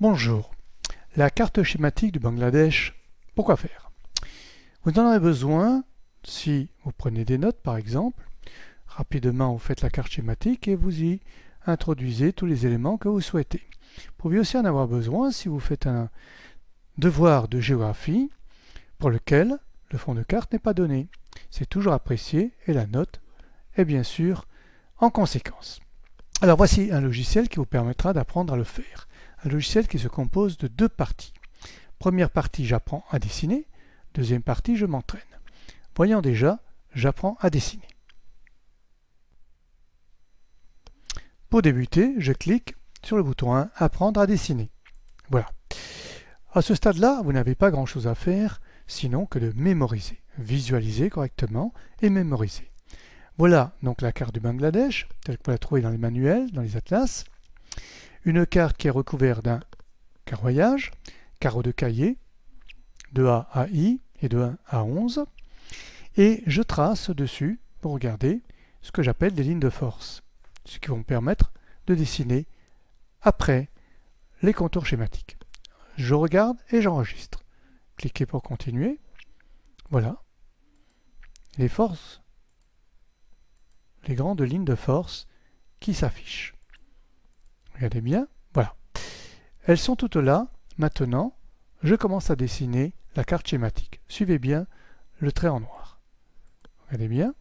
Bonjour. La carte schématique du Bangladesh, pourquoi faire? Vous en aurez besoin si vous prenez des notes par exemple. Rapidement vous faites la carte schématique et vous y introduisez tous les éléments que vous souhaitez. Vous pouvez aussi en avoir besoin si vous faites un devoir de géographie pour lequel le fond de carte n'est pas donné. C'est toujours apprécié et la note est bien sûr en conséquence. Alors voici un logiciel qui vous permettra d'apprendre à le faire. Un logiciel qui se compose de deux parties. Première partie, j'apprends à dessiner. Deuxième partie, je m'entraîne. Voyons déjà, j'apprends à dessiner. Pour débuter, je clique sur le bouton 1, apprendre à dessiner. Voilà. À ce stade-là, vous n'avez pas grand-chose à faire, sinon que de mémoriser, visualiser correctement et mémoriser. Voilà donc la carte du Bangladesh, telle que vous la trouvez dans les manuels, dans les atlas. Une carte qui est recouverte d'un carroyage, carreau de cahier, de A à I et de 1 à 11. Et je trace dessus, pour regarder, ce que j'appelle des lignes de force, ce qui vont me permettre de dessiner après les contours schématiques. Je regarde et j'enregistre. Cliquez pour continuer. Voilà. Les forces, les grandes lignes de force qui s'affichent. Regardez bien, voilà. Elles sont toutes là. Maintenant, je commence à dessiner la carte schématique. Suivez bien le trait en noir. Regardez bien.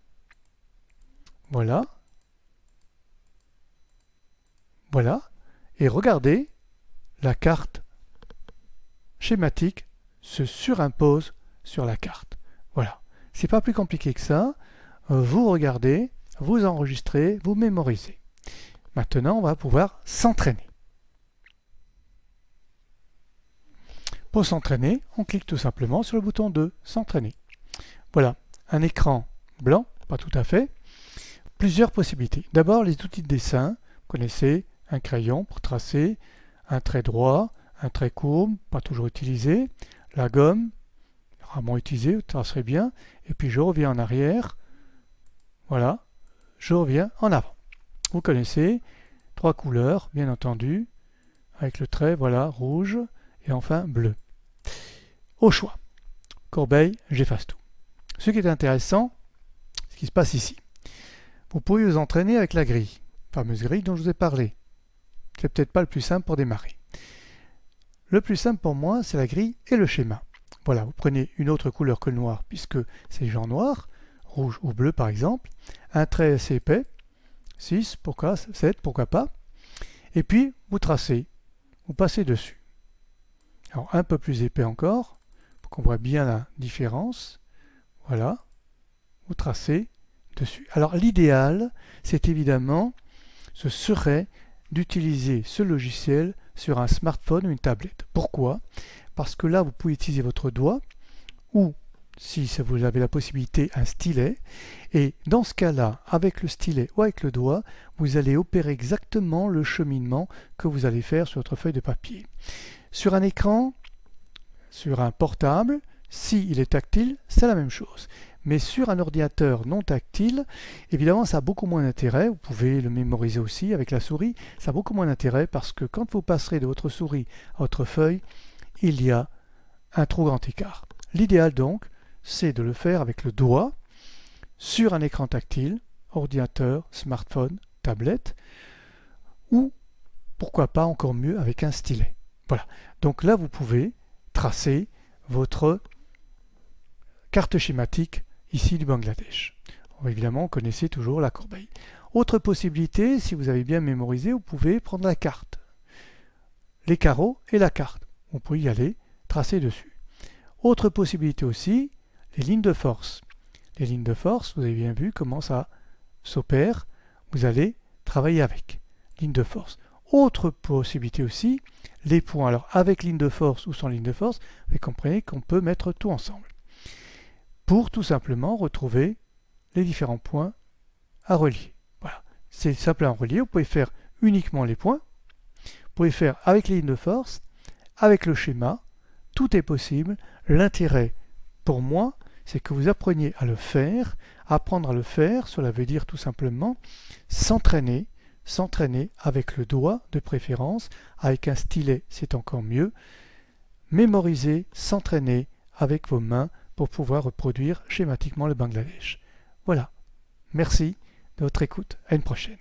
Voilà. Voilà. Et regardez, la carte schématique se surimpose sur la carte. Voilà. C'est pas plus compliqué que ça. Vous regardez, vous enregistrez, vous mémorisez. Maintenant, on va pouvoir s'entraîner. Pour s'entraîner, on clique tout simplement sur le bouton 2, s'entraîner. Voilà, un écran blanc, pas tout à fait. Plusieurs possibilités. D'abord, les outils de dessin. Vous connaissez un crayon pour tracer, un trait droit, un trait courbe, pas toujours utilisé, la gomme, rarement utilisée, vous tracerez bien. Et puis je reviens en arrière. Voilà, je reviens en avant. Vous connaissez, 3 couleurs, bien entendu, avec le trait, voilà, rouge et enfin bleu. Au choix. Corbeille, j'efface tout. Ce qui est intéressant, ce qui se passe ici. Vous pouvez vous entraîner avec la grille, fameuse grille dont je vous ai parlé. C'est peut-être pas le plus simple pour démarrer. Le plus simple pour moi, c'est la grille et le schéma. Voilà, vous prenez une autre couleur que le noir, puisque c'est genre noir, rouge ou bleu par exemple, un trait assez épais, 6, pourquoi 7, pourquoi pas. Et puis, vous tracez, vous passez dessus. Alors, un peu plus épais encore, pour qu'on voit bien la différence. Voilà, vous tracez dessus. Alors, l'idéal, c'est évidemment, ce serait d'utiliser ce logiciel sur un smartphone ou une tablette. Pourquoi? Parce que là, vous pouvez utiliser votre doigt ou si vous avez la possibilité, un stylet. Et dans ce cas-là, avec le stylet ou avec le doigt, vous allez opérer exactement le cheminement que vous allez faire sur votre feuille de papier. Sur un écran, sur un portable, s'il est tactile, c'est la même chose. Mais sur un ordinateur non tactile, évidemment, ça a beaucoup moins d'intérêt. Vous pouvez le mémoriser aussi avec la souris. Ça a beaucoup moins d'intérêt parce que quand vous passerez de votre souris à votre feuille, il y a un trop grand écart. L'idéal donc, c'est de le faire avec le doigt sur un écran tactile, ordinateur, smartphone, tablette, ou pourquoi pas encore mieux avec un stylet. Voilà. Donc là, vous pouvez tracer votre carte schématique ici du Bangladesh. Évidemment, vous connaissez toujours la corbeille. Autre possibilité, si vous avez bien mémorisé, vous pouvez prendre la carte, les carreaux et la carte. Vous pouvez y aller, tracer dessus. Autre possibilité aussi, les lignes de force. Les lignes de force, vous avez bien vu comment ça s'opère. Vous allez travailler avec. Ligne de force. Autre possibilité aussi, les points. Alors avec ligne de force ou sans ligne de force, vous comprenez qu'on peut mettre tout ensemble. Pour tout simplement retrouver les différents points à relier. Voilà. C'est simplement relier. Vous pouvez faire uniquement les points. Vous pouvez faire avec les lignes de force, avec le schéma. Tout est possible. L'intérêt pour moi, c'est que vous appreniez à le faire. Apprendre à le faire, cela veut dire tout simplement s'entraîner, s'entraîner avec le doigt de préférence, avec un stylet c'est encore mieux. Mémoriser, s'entraîner avec vos mains pour pouvoir reproduire schématiquement le Bangladesh. Voilà, merci de votre écoute, à une prochaine.